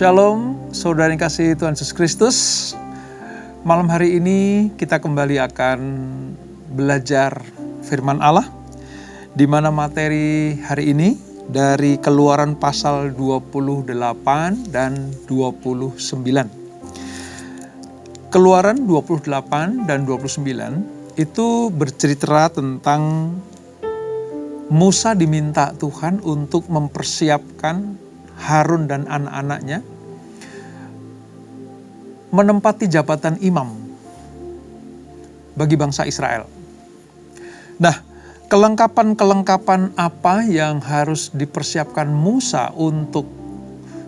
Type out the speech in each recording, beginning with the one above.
Shalom, saudara yang kasih Tuhan Yesus Kristus. Malam hari ini kita kembali akan belajar firman Allah, di mana materi hari ini dari Keluaran pasal 28 dan 29. Keluaran 28 dan 29 itu bercerita tentang Musa diminta Tuhan untuk mempersiapkan Harun dan anak-anaknya menempati jabatan imam bagi bangsa Israel. Nah, kelengkapan apa yang harus dipersiapkan Musa untuk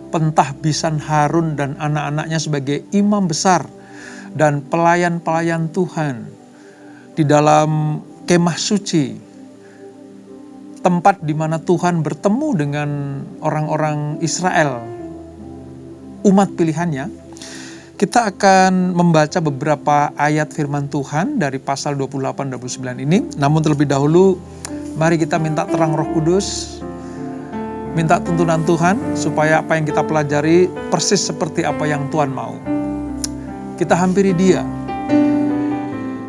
pentahbisan Harun dan anak-anaknya sebagai imam besar dan pelayan-pelayan Tuhan di dalam kemah suci, tempat di mana Tuhan bertemu dengan orang-orang Israel, umat pilihannya. Kita akan membaca beberapa ayat firman Tuhan dari pasal 28 dan 29 ini. Namun terlebih dahulu, mari kita minta terang Roh Kudus, minta tuntunan Tuhan supaya apa yang kita pelajari persis seperti apa yang Tuhan mau. Kita hampiri Dia,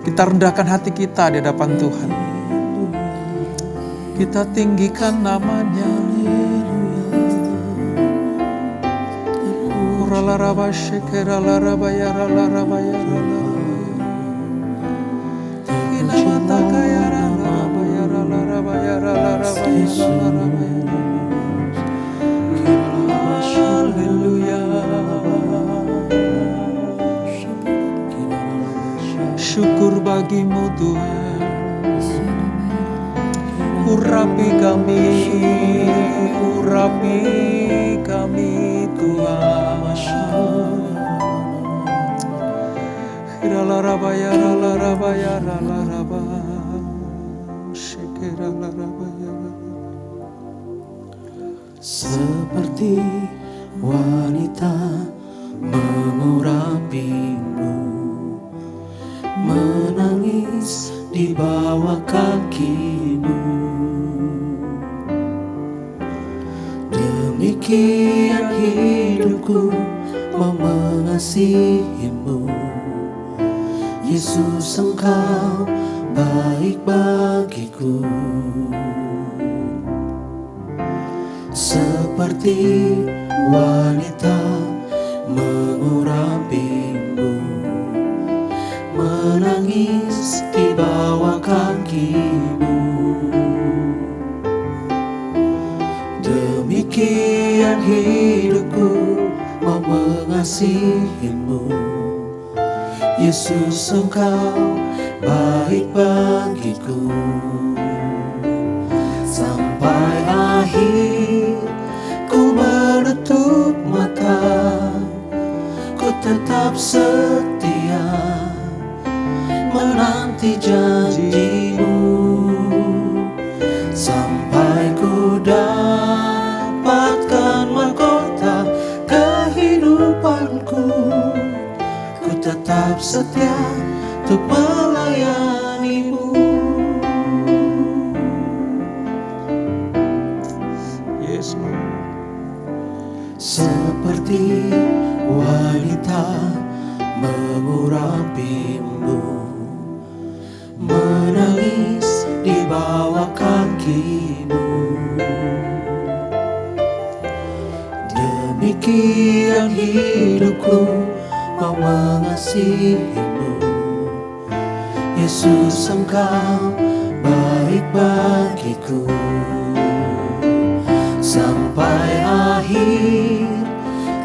kita rendahkan hati kita di hadapan Tuhan. Kita tinggikan namanya. Uralaraba shekeralaraba yaralaraba yaralaraba. Inamataka yaralaraba yaralaraba yaralaraba yaralaraba. Haleluya. Syukur bagimu Tuhan. Urapi kami Tuhan. Hiralaraba yaralaraba yaralaraba. Shekeralaraba yaralaraba. Seperti wanita mengurapimu, menangis di bawah kakimu. Demikian hidupku mau mengasihimu, Yesus Engkau baik bagiku. Seperti wanita mengurapimu, menangis di bawah kakimu. Demikian hidupku mau mengasihimu, Yesus Engkau baik bagiku. Sampai akhir ku menutup mata, ku tetap setia menanti janjimu. Sampai ku dapatkan mahkota kehidupanku, ku tetap setia untuk melayanimu. Yes, Lord. Seperti wanita mengurapimu, menangis di bawah kakimu. Demikian hidupku mau mengasihimu, Yesus Engkau baik bagiku. Sampai akhir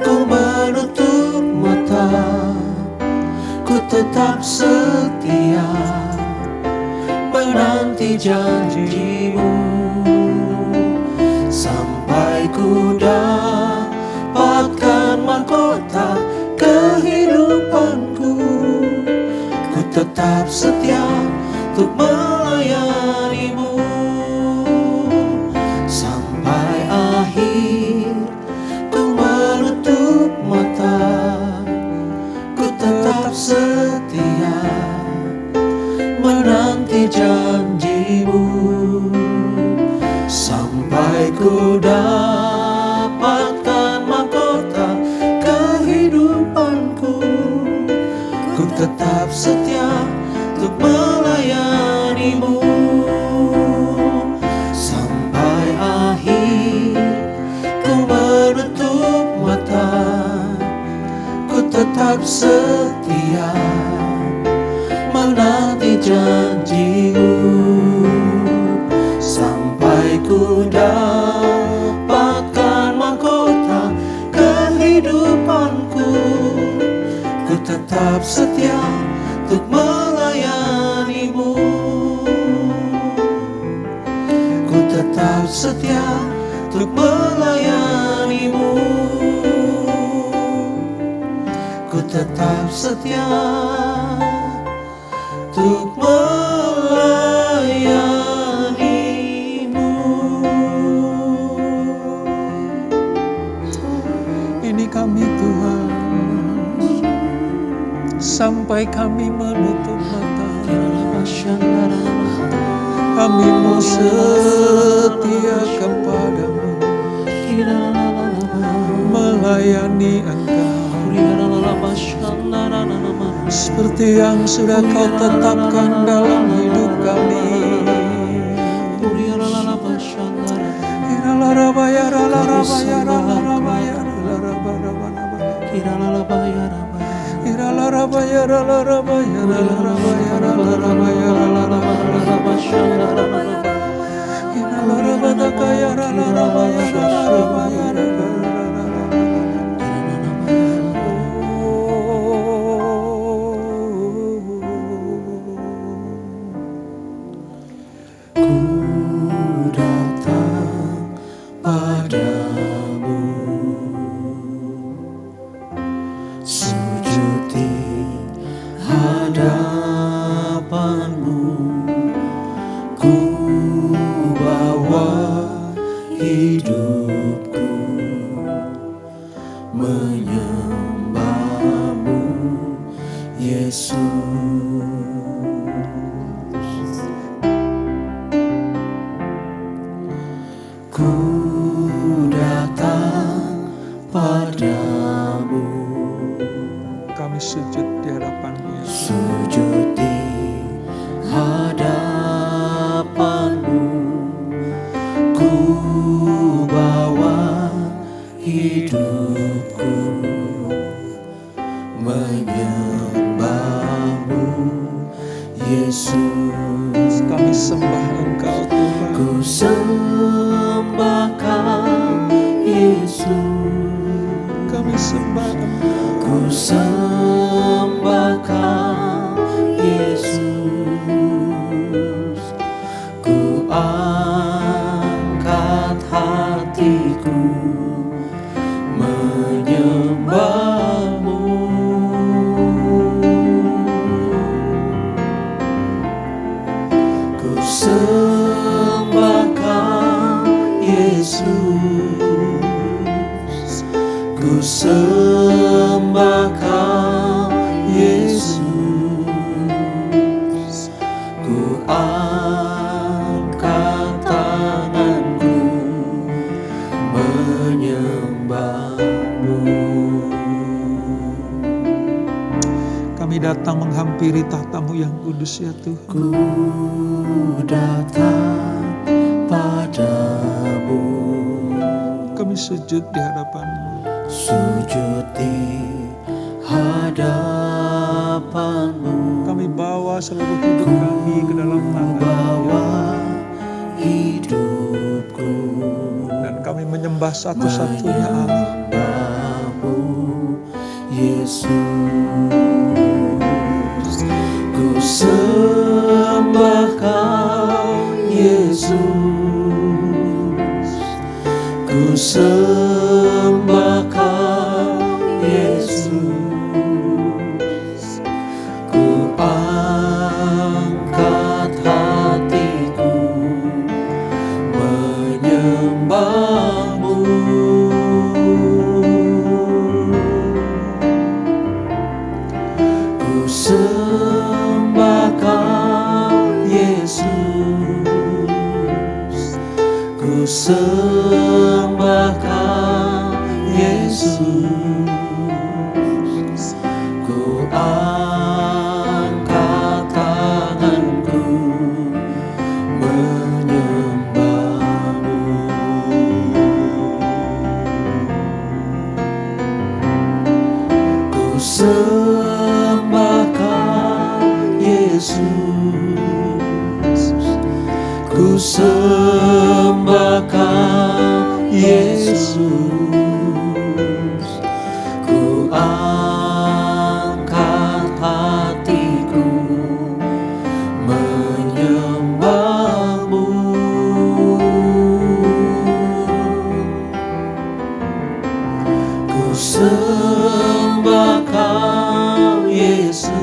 ku menutup mata, ku tetap setia menanti janjimu. Sampai ku dapatkan mahkota kehidupanku, ku tetap setia untuk melayanimu. Sampai akhir ku menutup mata, ku tetap setia menanti janjimu. Sampai ku dapatkan mahkota tetap setia menanti janjimu sampai ku dapatkan mahkota kehidupanku. Ku tetap setia untuk melayanimu. Ku tetap setia untuk melayanimu. Ku tetap setia untuk melayanimu. Ini kami Tuhan, sampai kami menutup mata, kami mau setia kepadamu, melayani Engkau seperti yang sudah Kau tetapkan dalam hidup kami. Ku datang padamu, sujud di hadapanmu. Ku bawa hidupku menyembahmu, Yesus. Ku datang padamu, Kami sujud di hadapan-Mu, Yesus. sujud di hadapanmu. Ku bawa hidupku menyembahmu, Yesus. Kami sembah Engkau Tuhan. Ku sembah Kau, Yesus. Kami sembah Engkau. Ku sembah Kau, Yesus. Ku angkat hatiku menyembahmu. Ku sembah Kau, Yesus. Ku sembah Kau, Yesus. Ku angkat tanganku menyembahmu. Kami datang menghampiri tahta-Mu yang kudus ya Tuhan. Ku datang padamu, Kami sujud di hadapan-Mu. sujud di hadapanmu. Kami bawa seluruh hidup kami ke dalam tangan-Mu. Bawa hidupku Dan kami menyembah satu-satunya Allah. menyembahmu, Yesus. Ku sembah Kau, Yesus. Ku sembah Kau, Yesus. Ku angkat hatiku menyembahmu. Ku sembah Kau, Yesus. Ku sembah Kau, Yesus. Ku angkat tanganku menyembahmu. Ku sembahkan Yesus, ku sembahkan Yesus, ku angkat hatiku menyembahmu, ku sembahkan Yesus,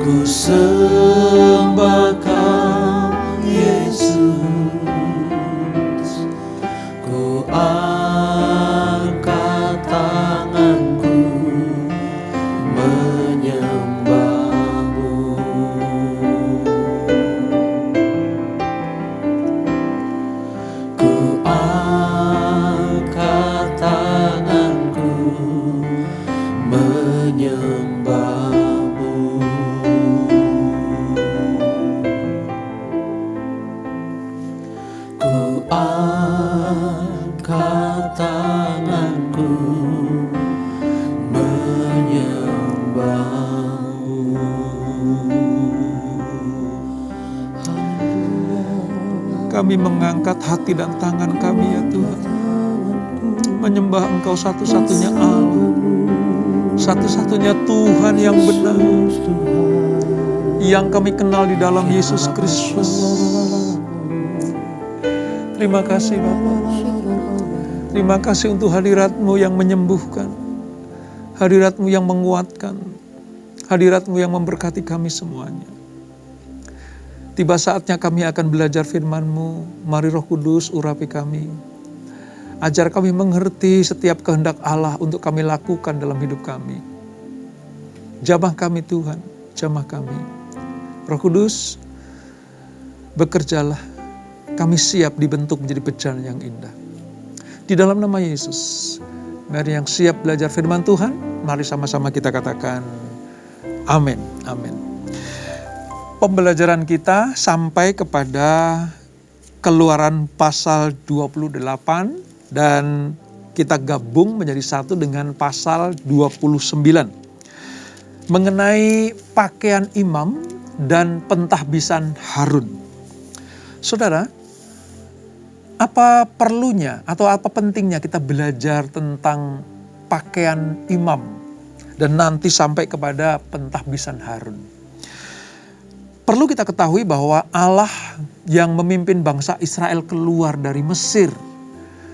ku sembahkan Yesus, ku angkat tanganku menyembahmu, ku angkat tanganku menyembahmu. Ku angkat tanganku menyembahmu. Kami mengangkat hati dan tangan kami ya Tuhan, menyembah Engkau satu-satunya Allah, satu-satunya Tuhan yang benar, yang kami kenal di dalam Yesus Kristus. Terima kasih Bapa. Terima kasih untuk hadirat-Mu yang menyembuhkan, hadirat-Mu yang menguatkan, hadirat-Mu yang memberkati kami semuanya. Tiba saatnya kami akan belajar firman-Mu. Mari Roh Kudus urapi kami. Ajar kami mengerti setiap kehendak Allah untuk kami lakukan dalam hidup kami. Jamah kami Tuhan, jamah kami. Roh Kudus, bekerjalah. Kami siap dibentuk menjadi bencana yang indah. Di dalam nama Yesus, mari yang siap belajar firman Tuhan, mari sama-sama kita katakan amin, amin. Pembelajaran kita sampai kepada Keluaran pasal 28 dan kita gabung menjadi satu dengan pasal 29. Mengenai pakaian imam dan pentahbisan Harun. Saudara, apa perlunya atau apa pentingnya kita belajar tentang pakaian imam dan nanti sampai kepada pentahbisan Harun? Perlu kita ketahui bahwa Allah yang memimpin bangsa Israel keluar dari Mesir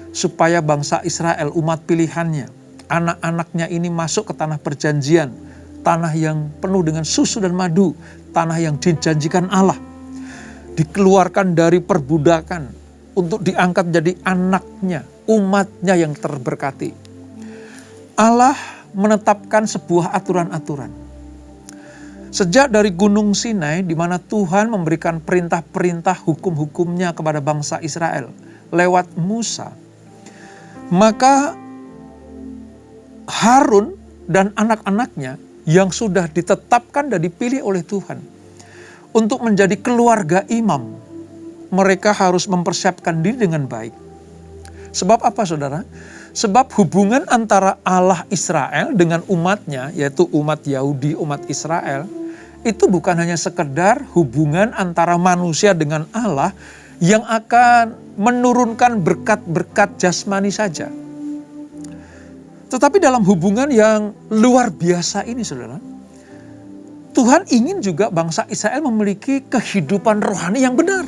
supaya bangsa Israel, umat pilihannya, anak-anaknya ini masuk ke tanah perjanjian, tanah yang penuh dengan susu dan madu, tanah yang dijanjikan Allah, dikeluarkan dari perbudakan untuk diangkat jadi anaknya, umatnya yang terberkati. Allah menetapkan sebuah aturan-aturan. Sejak dari Gunung Sinai, di mana Tuhan memberikan perintah-perintah hukum-hukumnya kepada bangsa Israel lewat Musa, maka Harun dan anak-anaknya yang sudah ditetapkan dan dipilih oleh Tuhan untuk menjadi keluarga imam, mereka harus mempersiapkan diri dengan baik. Sebab apa saudara? Sebab hubungan antara Allah Israel dengan umatnya, yaitu umat Yahudi, umat Israel, itu bukan hanya sekedar hubungan antara manusia dengan Allah yang akan menurunkan berkat-berkat jasmani saja. Tetapi dalam hubungan yang luar biasa ini saudara, Tuhan ingin juga bangsa Israel memiliki kehidupan rohani yang benar.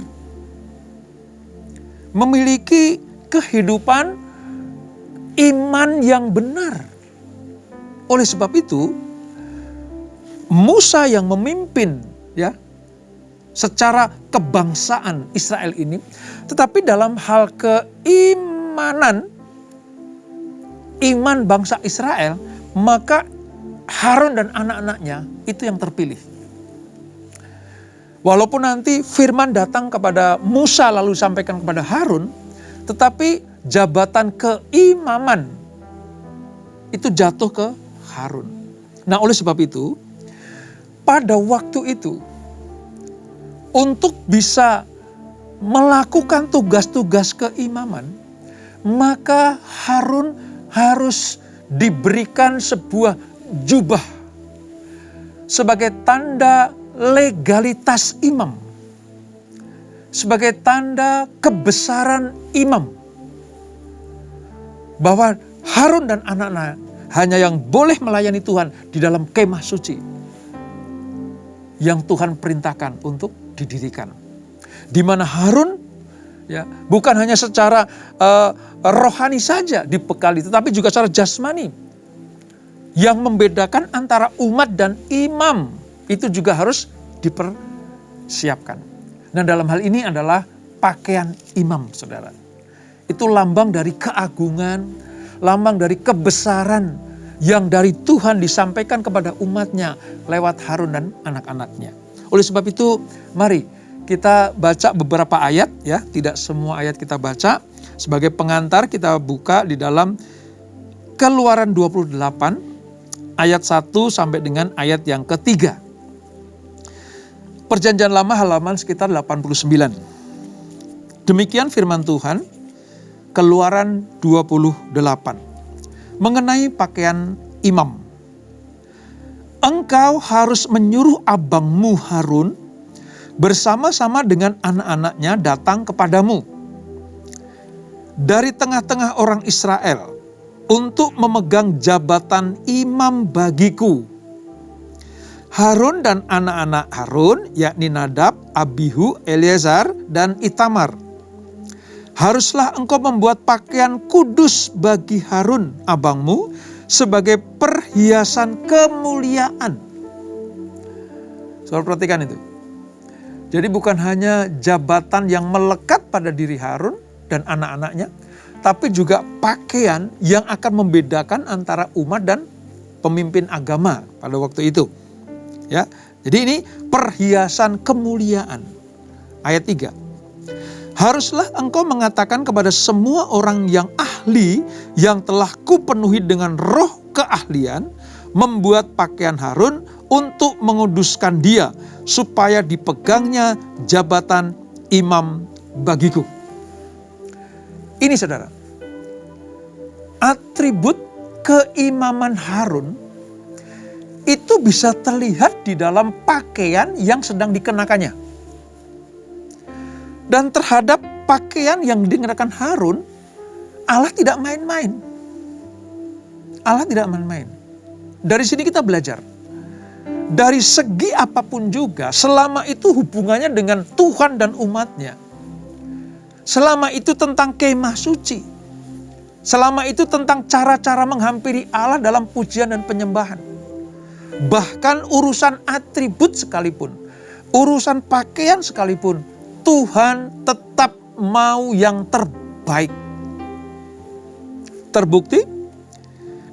Memiliki kehidupan iman yang benar. Oleh sebab itu, Musa yang memimpin ya secara kebangsaan Israel ini, tetapi dalam hal keimanan, iman bangsa Israel, maka Harun dan anak-anaknya itu yang terpilih. Walaupun nanti firman datang kepada Musa lalu sampaikan kepada Harun, tetapi jabatan keimaman itu jatuh ke Harun. Nah, oleh sebab itu, pada waktu itu, untuk bisa melakukan tugas-tugas keimaman, maka Harun harus diberikan sebuah jubah sebagai tanda legalitas imam, sebagai tanda kebesaran imam, bahwa Harun dan anak-anak hanya yang boleh melayani Tuhan di dalam kemah suci yang Tuhan perintahkan untuk didirikan. Di mana Harun ya bukan hanya secara rohani saja dibekali, tetapi juga secara jasmani. Yang membedakan antara umat dan imam itu juga harus dipersiapkan. Nah, dalam hal ini adalah pakaian imam, saudara. Itu lambang dari keagungan, lambang dari kebesaran yang dari Tuhan disampaikan kepada umatnya lewat Harun dan anak-anaknya. Oleh sebab itu, mari kita baca beberapa ayat ya, tidak semua ayat kita baca. Sebagai pengantar kita buka di dalam Keluaran 28 ayat 1 sampai dengan ayat yang ketiga. Perjanjian Lama halaman sekitar 89. Demikian firman Tuhan, Keluaran 28. Mengenai pakaian imam. Engkau harus menyuruh abangmu Harun bersama-sama dengan anak-anaknya datang kepadamu dari tengah-tengah orang Israel untuk memegang jabatan imam bagiku. Harun dan anak-anak Harun, yakni Nadab, Abihu, Eleazar, dan Itamar. Haruslah engkau membuat pakaian kudus bagi Harun, abangmu, sebagai perhiasan kemuliaan. Saudara perhatikan itu. Jadi bukan hanya jabatan yang melekat pada diri Harun dan anak-anaknya, tapi juga pakaian yang akan membedakan antara umat dan pemimpin agama pada waktu itu. Ya, jadi ini perhiasan kemuliaan. Ayat 3. Haruslah engkau mengatakan kepada semua orang yang ahli yang telah kupenuhi dengan roh keahlian, membuat pakaian Harun untuk menguduskan dia, supaya dipegangnya jabatan imam bagiku. Ini saudara, atribut keimaman Harun itu bisa terlihat di dalam pakaian yang sedang dikenakannya. Dan terhadap pakaian yang dikenakan Harun, Allah tidak main-main. Allah tidak main-main. Dari sini kita belajar. Dari segi apapun juga, selama itu hubungannya dengan Tuhan dan umatnya. Selama itu tentang kemah suci. Selama itu tentang cara-cara menghampiri Allah dalam pujian dan penyembahan. Bahkan urusan atribut sekalipun, urusan pakaian sekalipun, Tuhan tetap mau yang terbaik. Terbukti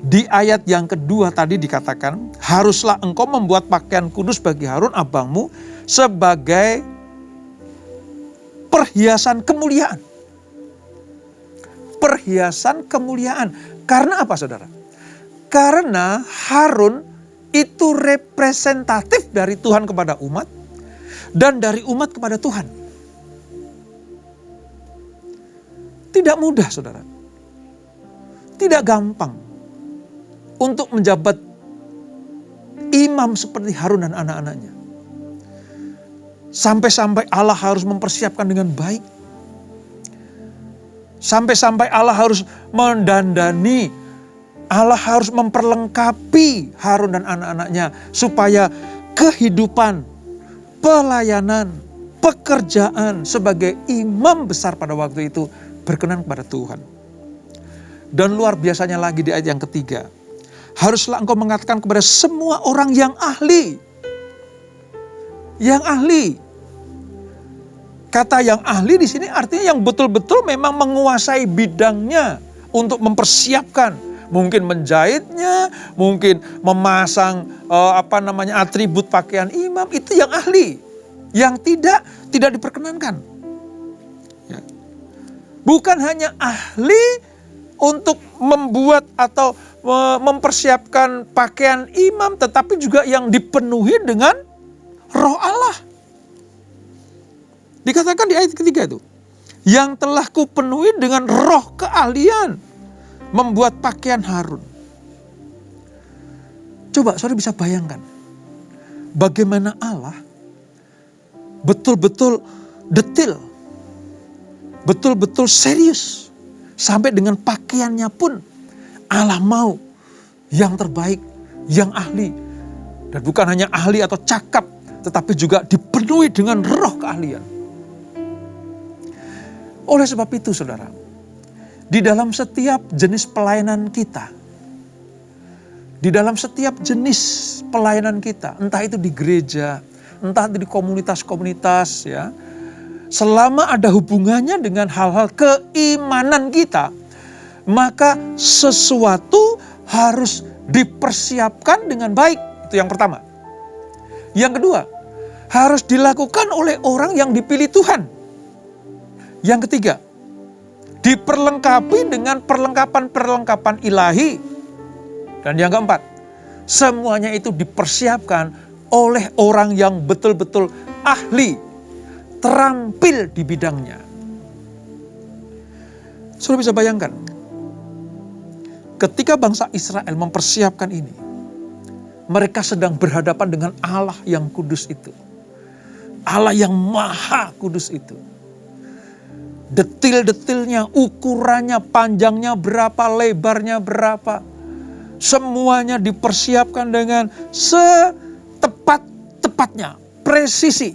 di ayat yang kedua tadi dikatakan, haruslah engkau membuat pakaian kudus bagi Harun abangmu sebagai perhiasan kemuliaan. Perhiasan kemuliaan. Karena apa saudara? Karena Harun itu representatif dari Tuhan kepada umat dan dari umat kepada Tuhan. Tidak mudah saudara. Tidak gampang untuk menjabat imam seperti Harun dan anak-anaknya. Sampai-sampai Allah harus mempersiapkan dengan baik. Sampai-sampai Allah harus mendandani, Allah harus memperlengkapi Harun dan anak-anaknya supaya kehidupan, pelayanan, pekerjaan sebagai imam besar pada waktu itu berkenan kepada Tuhan. Dan luar biasanya lagi di ayat yang ketiga, haruslah engkau mengatakan kepada semua orang yang ahli. Yang ahli. Kata yang ahli di sini artinya yang betul-betul memang menguasai bidangnya untuk mempersiapkan. Mungkin menjahitnya, mungkin memasang atribut pakaian imam, itu yang ahli. Yang tidak diperkenankan. Ya. Bukan hanya ahli untuk membuat atau mempersiapkan pakaian imam, tetapi juga yang dipenuhi dengan roh Allah. Dikatakan di ayat ketiga itu, yang telah kupenuhi dengan roh keahlian, membuat pakaian Harun. Coba saudara bisa bayangkan bagaimana Allah betul-betul detil, betul-betul serius. Sampai dengan pakaiannya pun Allah mau yang terbaik, yang ahli. Dan bukan hanya ahli atau cakap, tetapi juga dipenuhi dengan roh keahlian. Oleh sebab itu saudara, di dalam setiap jenis pelayanan kita, di dalam setiap jenis pelayanan kita, entah itu di gereja, entah itu di komunitas-komunitas, ya, selama ada hubungannya dengan hal-hal keimanan kita, maka sesuatu harus dipersiapkan dengan baik. Itu yang pertama. Yang kedua, harus dilakukan oleh orang yang dipilih Tuhan. Yang ketiga, diperlengkapi dengan perlengkapan-perlengkapan ilahi. Dan yang keempat, semuanya itu dipersiapkan oleh orang yang betul-betul ahli, terampil di bidangnya. Sudah bisa bayangkan, ketika bangsa Israel mempersiapkan ini, mereka sedang berhadapan dengan Allah yang kudus itu. Allah yang maha kudus itu. Detil-detilnya, ukurannya, panjangnya berapa, lebarnya berapa. Semuanya dipersiapkan dengan setepat-tepatnya, presisi.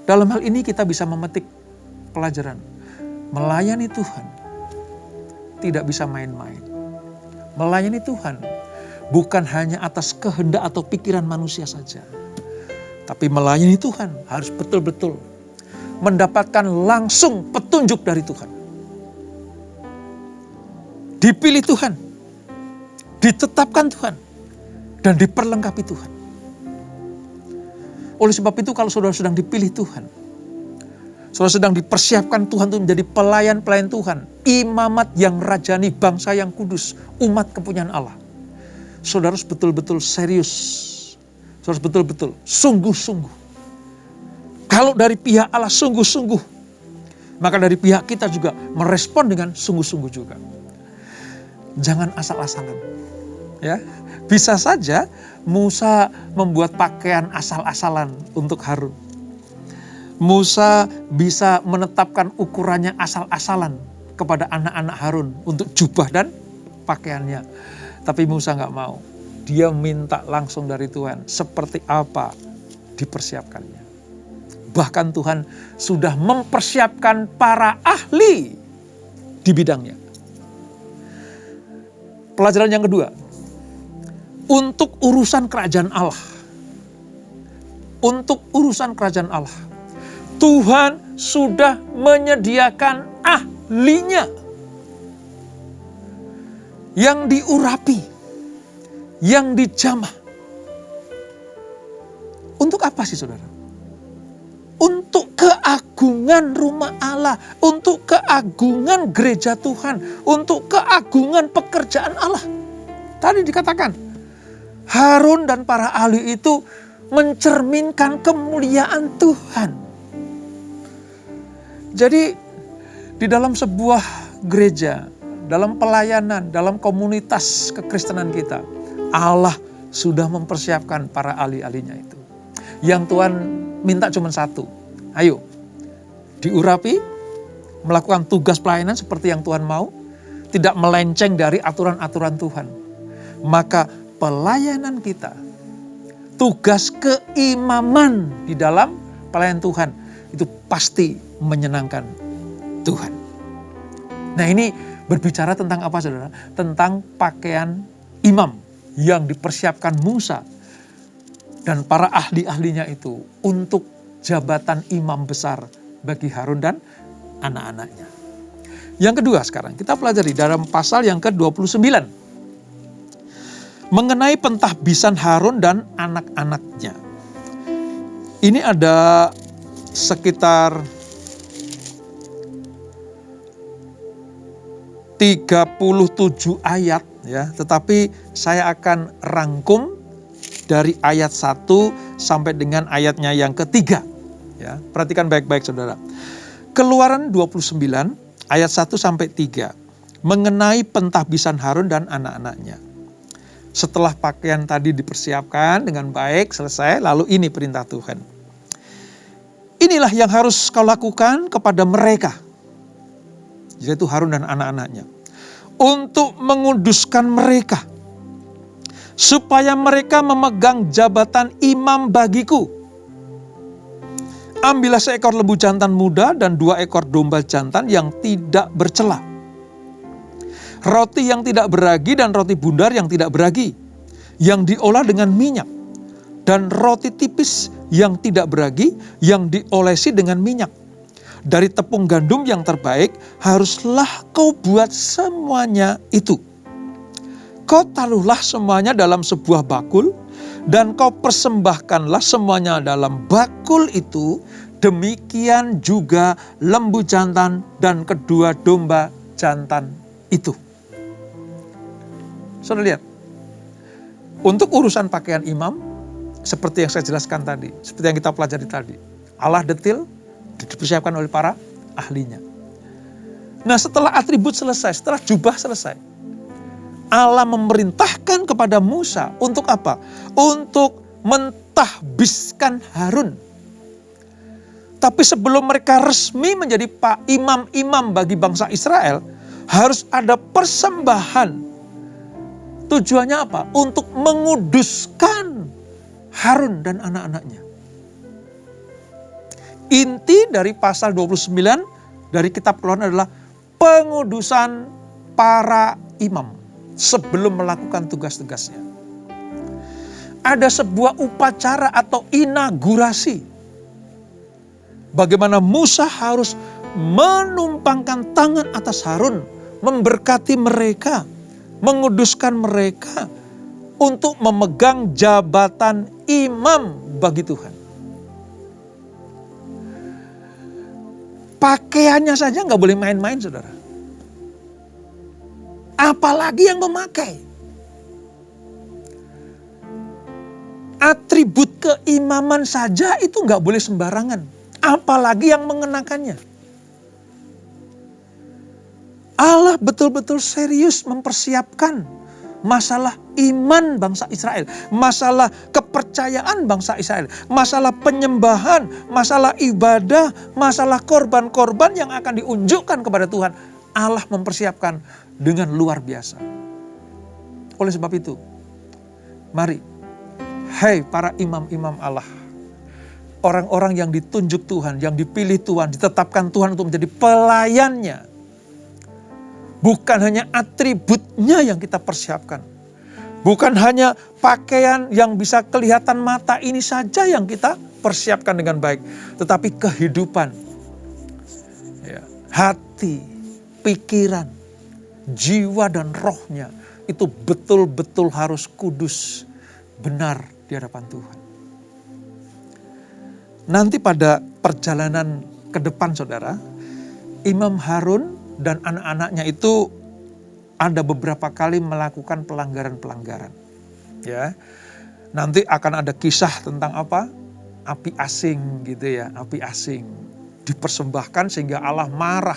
Dalam hal ini kita bisa memetik pelajaran. Melayani Tuhan tidak bisa main-main. Melayani Tuhan bukan hanya atas kehendak atau pikiran manusia saja. Tapi melayani Tuhan harus betul-betul mendapatkan langsung petunjuk dari Tuhan. Dipilih Tuhan, ditetapkan Tuhan, dan diperlengkapi Tuhan. Oleh sebab itu kalau saudara sedang dipilih Tuhan, saudara sedang dipersiapkan Tuhan untuk menjadi pelayan-pelayan Tuhan, imamat yang rajani, bangsa yang kudus, umat kepunyaan Allah. Saudara harus betul-betul serius. Saudara harus betul-betul sungguh-sungguh. Kalau dari pihak Allah sungguh-sungguh, maka dari pihak kita juga merespon dengan sungguh-sungguh juga. Jangan asal-asalan. Ya, bisa saja Musa membuat pakaian asal-asalan untuk Harun. Musa bisa menetapkan ukurannya asal-asalan kepada anak-anak Harun untuk jubah dan pakaiannya. Tapi Musa nggak mau. Dia minta langsung dari Tuhan seperti apa dipersiapkannya. Bahkan Tuhan sudah mempersiapkan para ahli di bidangnya. Pelajaran yang kedua, untuk urusan kerajaan Allah. Untuk urusan kerajaan Allah. Tuhan sudah menyediakan ahlinya. Yang diurapi. Yang dijamah. Untuk apa sih saudara? Untuk keagungan rumah Allah. Untuk keagungan gereja Tuhan. Untuk keagungan pekerjaan Allah. Tadi dikatakan, Harun dan para ahli itu mencerminkan kemuliaan Tuhan. Jadi di dalam sebuah gereja, dalam pelayanan, dalam komunitas kekristenan kita, Allah sudah mempersiapkan para ahli-ahlinya itu. Yang Tuhan minta cuma satu, ayo diurapi, melakukan tugas pelayanan seperti yang Tuhan mau, tidak melenceng dari aturan-aturan Tuhan. Maka pelayanan kita, tugas keimaman di dalam pelayanan Tuhan, itu pasti menyenangkan Tuhan. Nah ini berbicara tentang apa saudara? Tentang pakaian imam yang dipersiapkan Musa dan para ahli-ahlinya itu untuk jabatan imam besar bagi Harun dan anak-anaknya. Yang kedua sekarang kita pelajari dalam pasal yang ke-29. Mengenai pentahbisan Harun dan anak-anaknya. Ini ada sekitar 37 ayat ya, tetapi saya akan rangkum dari ayat 1 sampai dengan ayatnya yang ketiga. Ya, perhatikan baik-baik saudara. Keluaran 29 ayat 1 sampai 3. mengenai pentahbisan Harun dan anak-anaknya. Setelah pakaian tadi dipersiapkan dengan baik, selesai, lalu ini perintah Tuhan. Inilah yang harus kau lakukan kepada mereka, yaitu Harun dan anak-anaknya, untuk menguduskan mereka, supaya mereka memegang jabatan imam bagiku. Ambillah seekor lembu jantan muda dan 2 ekor domba jantan yang tidak bercela, roti yang tidak beragi dan roti bundar yang tidak beragi, yang diolah dengan minyak, dan roti tipis yang tidak beragi, yang diolesi dengan minyak. Dari tepung gandum yang terbaik, haruslah kau buat semuanya itu. Kau taruhlah semuanya dalam sebuah bakul, dan kau persembahkanlah semuanya dalam bakul itu. Demikian juga lembu jantan dan kedua domba jantan itu. Saudara lihat, untuk urusan pakaian imam, seperti yang saya jelaskan tadi, seperti yang kita pelajari tadi, Allah detil dipersiapkan oleh para ahlinya. Nah, setelah atribut selesai, setelah jubah selesai, Allah memerintahkan kepada Musa untuk apa? Untuk mentahbiskan Harun. Tapi sebelum mereka resmi menjadi imam-imam bagi bangsa Israel, harus ada persembahan. Tujuannya apa? Untuk menguduskan Harun dan anak-anaknya. Inti dari pasal 29 dari kitab Keluaran adalah pengudusan para imam sebelum melakukan tugas-tugasnya. Ada sebuah upacara atau inaugurasi. Bagaimana Musa harus menumpangkan tangan atas Harun, memberkati mereka, menguduskan mereka untuk memegang jabatan imam bagi Tuhan. Pakaiannya saja nggak boleh main-main, saudara. Apalagi yang memakai. Atribut keimaman saja itu nggak boleh sembarangan. Apalagi yang mengenakannya. Allah betul-betul serius mempersiapkan masalah iman bangsa Israel, masalah kepercayaan bangsa Israel, masalah penyembahan, masalah ibadah, masalah korban-korban yang akan diunjukkan kepada Tuhan. Allah mempersiapkan dengan luar biasa. Oleh sebab itu, mari, hai para imam-imam Allah, orang-orang yang ditunjuk Tuhan, yang dipilih Tuhan, ditetapkan Tuhan untuk menjadi pelayannya. Bukan hanya atributnya yang kita persiapkan. Bukan hanya pakaian yang bisa kelihatan mata ini saja yang kita persiapkan dengan baik. Tetapi kehidupan, hati, pikiran, jiwa dan rohnya itu betul-betul harus kudus, benar di hadapan Tuhan. Nanti pada perjalanan ke depan, saudara, Imam Harun dan anak-anaknya itu ada beberapa kali melakukan pelanggaran-pelanggaran. Ya, nanti akan ada kisah tentang apa? Api asing gitu ya, api asing dipersembahkan sehingga Allah marah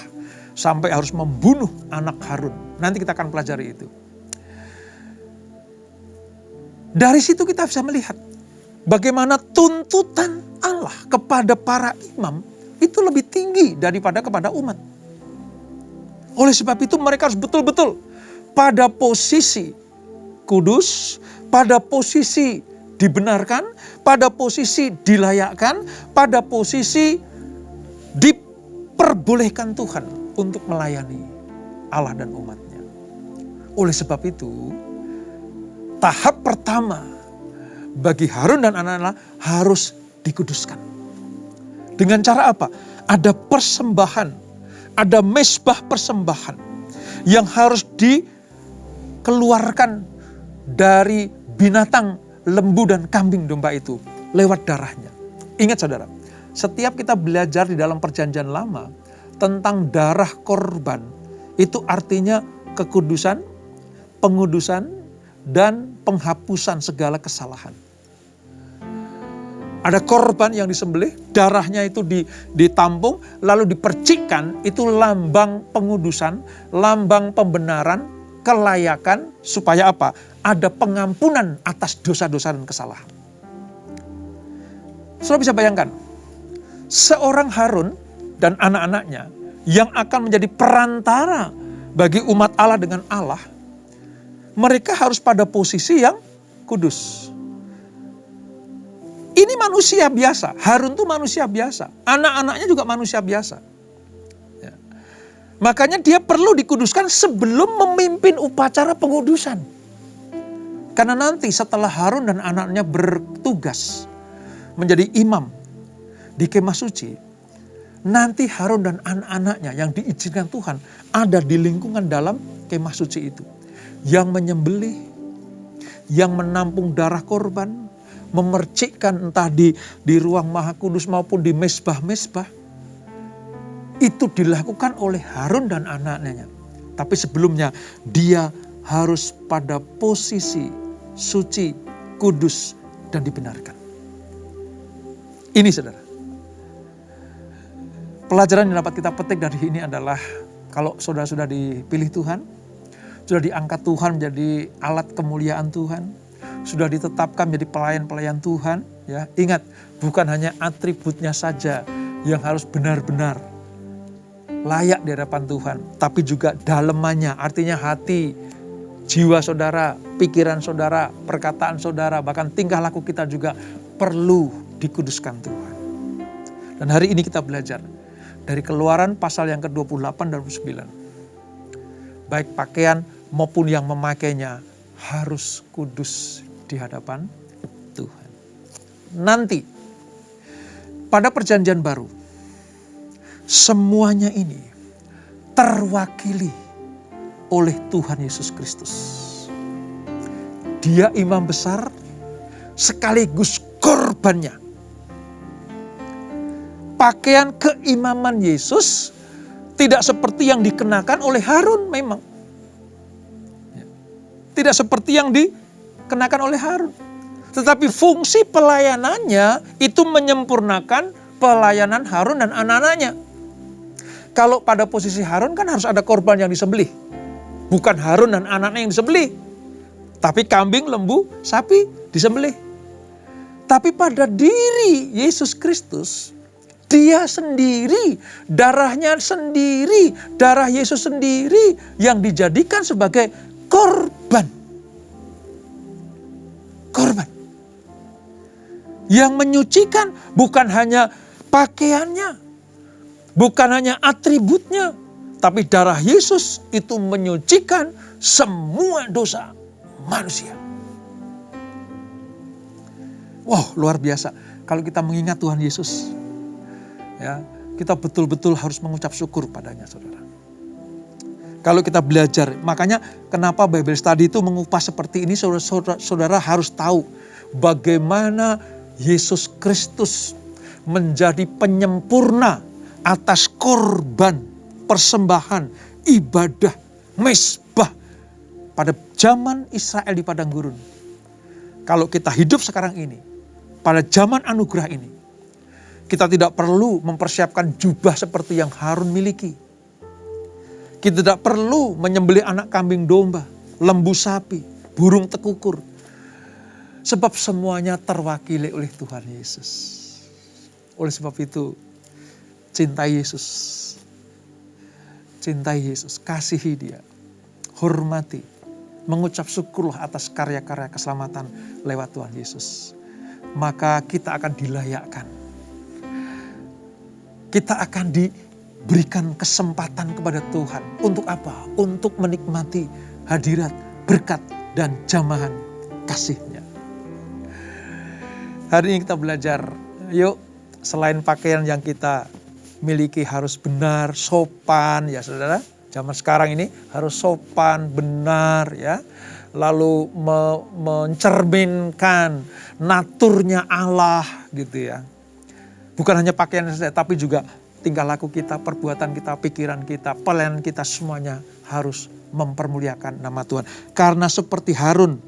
sampai harus membunuh anak Harun. Nanti kita akan pelajari itu. Dari situ kita bisa melihat bagaimana tuntutan Allah kepada para imam itu lebih tinggi daripada kepada umat. Oleh sebab itu mereka harus betul-betul pada posisi kudus, pada posisi dibenarkan, pada posisi dilayakkan, pada posisi diperbolehkan Tuhan untuk melayani Allah dan umatnya. Oleh sebab itu, tahap pertama bagi Harun dan anak-anak harus dikuduskan. Dengan cara apa? Ada persembahan, ada mezbah persembahan yang harus dikeluarkan dari binatang lembu dan kambing domba itu lewat darahnya. Ingat saudara, setiap kita belajar di dalam perjanjian lama tentang darah korban, itu artinya kekudusan, pengudusan, dan penghapusan segala kesalahan. Ada korban yang disembelih, darahnya itu ditampung, lalu dipercikkan, itu lambang pengudusan, lambang pembenaran, kelayakan, supaya apa? Ada pengampunan atas dosa-dosa dan kesalahan. Saudara bisa bayangkan, seorang Harun dan anak-anaknya yang akan menjadi perantara bagi umat Allah dengan Allah, mereka harus pada posisi yang kudus. Ini manusia biasa, Harun itu manusia biasa, anak-anaknya juga manusia biasa. Ya. Makanya dia perlu dikuduskan sebelum memimpin upacara pengudusan. Karena nanti setelah Harun dan anaknya bertugas menjadi imam di kemah suci, nanti Harun dan anak-anaknya yang diizinkan Tuhan ada di lingkungan dalam kemah suci itu. Yang menyembelih, yang menampung darah korban, memercikkan entah di ruang maha kudus maupun di mezbah-mezbah. Itu dilakukan oleh Harun dan anak-anaknya. Tapi sebelumnya dia harus pada posisi suci, kudus, dan dibenarkan. Ini saudara. Pelajaran yang dapat kita petik dari ini adalah kalau saudara sudah dipilih Tuhan, sudah diangkat Tuhan menjadi alat kemuliaan Tuhan, sudah ditetapkan menjadi pelayan-pelayan Tuhan, ya, ingat, bukan hanya atributnya saja yang harus benar-benar layak di hadapan Tuhan, tapi juga dalemannya, artinya hati, jiwa saudara, pikiran saudara, perkataan saudara, bahkan tingkah laku kita juga perlu dikuduskan Tuhan. Dan hari ini kita belajar dari Keluaran pasal yang ke-28 dan 29. Baik pakaian maupun yang memakainya harus kudus di hadapan Tuhan. Nanti pada perjanjian baru, semuanya ini terwakili oleh Tuhan Yesus Kristus. Dia imam besar sekaligus korbannya. Pakaian keimaman Yesus tidak seperti yang dikenakan oleh Harun memang. Tidak seperti yang dikenakan oleh Harun. Tetapi fungsi pelayanannya itu menyempurnakan pelayanan Harun dan anak-anaknya. Kalau pada posisi Harun kan harus ada korban yang disembelih. Bukan Harun dan anaknya yang disembelih. Tapi kambing, lembu, sapi disembelih. Tapi pada diri Yesus Kristus, dia sendiri, darahnya sendiri, darah Yesus sendiri yang dijadikan sebagai korban. Korban. Yang menyucikan bukan hanya pakaiannya, bukan hanya atributnya, tapi darah Yesus itu menyucikan semua dosa manusia. Wow, luar biasa. Kalau kita mengingat Tuhan Yesus, ya, kita betul-betul harus mengucap syukur padanya, saudara. Kalau kita belajar, makanya kenapa Bible Study itu mengupas seperti ini, saudara harus tahu bagaimana Yesus Kristus menjadi penyempurna atas korban, persembahan, ibadah, mezbah pada zaman Israel di padang gurun. Kalau kita hidup sekarang ini, pada zaman anugerah ini, kita tidak perlu mempersiapkan jubah seperti yang Harun miliki. Kita tidak perlu menyembelih anak kambing domba, lembu sapi, burung tekukur. Sebab semuanya terwakili oleh Tuhan Yesus. Oleh sebab itu, cintai Yesus. Cintai Yesus, kasihi Dia, hormati, mengucap syukurlah atas karya-karya keselamatan lewat Tuhan Yesus. Maka kita akan dilayakkan. Kita akan diberikan kesempatan kepada Tuhan. Untuk apa? Untuk menikmati hadirat, berkat, dan jamahan kasih-Nya. Hari ini kita belajar, yuk selain pakaian yang kita miliki harus benar, sopan ya saudara. Zaman sekarang ini harus sopan, benar ya. Lalu mencerminkan naturnya Allah gitu ya. Bukan hanya pakaian saja, tapi juga tingkah laku kita, perbuatan kita, pikiran kita, pelayanan kita semuanya harus mempermuliakan nama Tuhan. Karena seperti Harun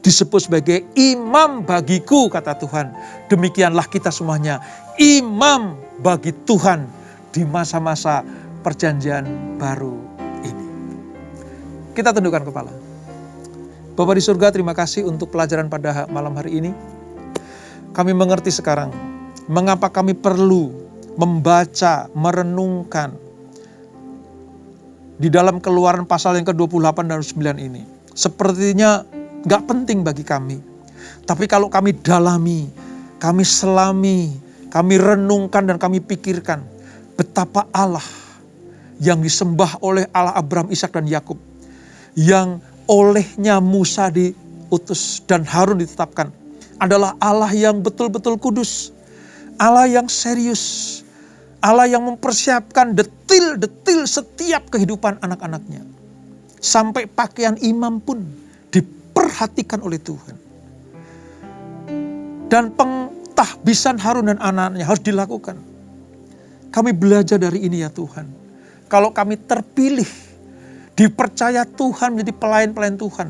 disebut sebagai imam bagiku, kata Tuhan. Demikianlah kita semuanya imam bagi Tuhan di masa-masa perjanjian baru ini. Kita tundukkan kepala. Bapa di surga, terima kasih untuk pelajaran pada malam hari ini. Kami mengerti sekarang mengapa kami perlu membaca, merenungkan di dalam Keluaran pasal yang ke-28 dan 9 ini. Sepertinya gak penting bagi kami. Tapi kalau kami dalami, kami selami, kami renungkan dan kami pikirkan betapa Allah yang disembah oleh Allah Abraham, Ishak dan Yakub, yang olehnya Musa diutus dan Harun ditetapkan, adalah Allah yang betul-betul kudus, Allah yang serius, Allah yang mempersiapkan detil-detil setiap kehidupan anak-anaknya. Sampai pakaian imam pun diperhatikan oleh Tuhan. Dan pentahbisan Harun dan anak-anaknya harus dilakukan. Kami belajar dari ini ya Tuhan. Kalau kami terpilih, dipercaya Tuhan menjadi pelayan-pelayan Tuhan,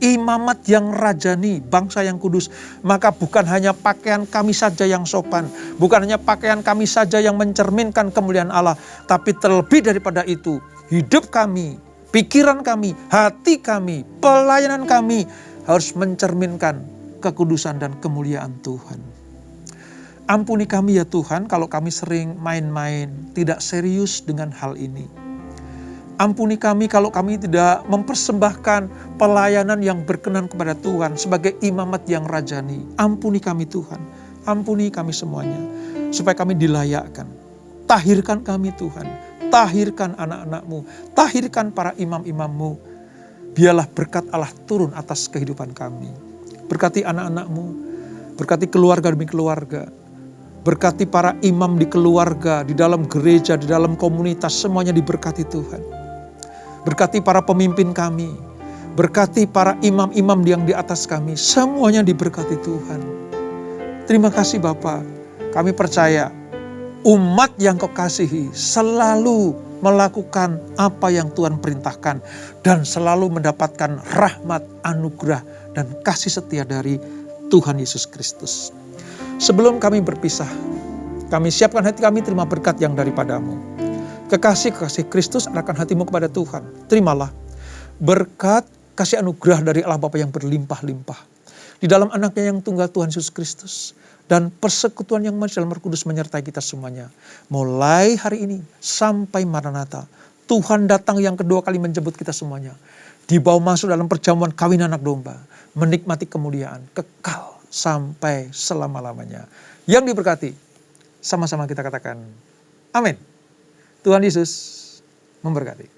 imamat yang rajani, bangsa yang kudus, maka bukan hanya pakaian kami saja yang sopan, bukan hanya pakaian kami saja yang mencerminkan kemuliaan Allah, tapi terlebih daripada itu, hidup kami, pikiran kami, hati kami, pelayanan kami harus mencerminkan kekudusan dan kemuliaan Tuhan. Ampuni kami ya Tuhan kalau kami sering main-main, tidak serius dengan hal ini. Ampuni kami kalau kami tidak mempersembahkan pelayanan yang berkenan kepada Tuhan sebagai imamat yang rajani. Ampuni kami Tuhan, ampuni kami semuanya, supaya kami dilayakkan. Tahirkan kami Tuhan, tahirkan anak-anak-Mu, tahirkan para imam-imam-Mu. Biarlah berkat Allah turun atas kehidupan kami. Berkati anak-anak-Mu, berkati keluarga demi keluarga. Berkati para imam di keluarga, di dalam gereja, di dalam komunitas, semuanya diberkati Tuhan. Berkati para pemimpin kami, berkati para imam-imam yang di atas kami, semuanya diberkati Tuhan. Terima kasih Bapa, kami percaya umat yang Kau kasihi selalu melakukan apa yang Tuhan perintahkan dan selalu mendapatkan rahmat, anugerah, dan kasih setia dari Tuhan Yesus Kristus. Sebelum kami berpisah, kami siapkan hati kami terima berkat yang daripada-Mu. Kekasih Kristus arahkan hatimu kepada Tuhan. Terimalah berkat kasih anugerah dari Allah Bapa yang berlimpah-limpah di dalam anaknya yang tunggal Tuhan Yesus Kristus. Dan persekutuan yang manis dalam Roh Kudus menyertai kita semuanya. Mulai hari ini sampai Maranatha. Tuhan datang yang kedua kali menjemput kita semuanya. Dibawa masuk dalam perjamuan kawin anak domba. Menikmati kemuliaan kekal sampai selama-lamanya. Yang diberkati, sama-sama kita katakan amin. Tuhan Yesus memberkati.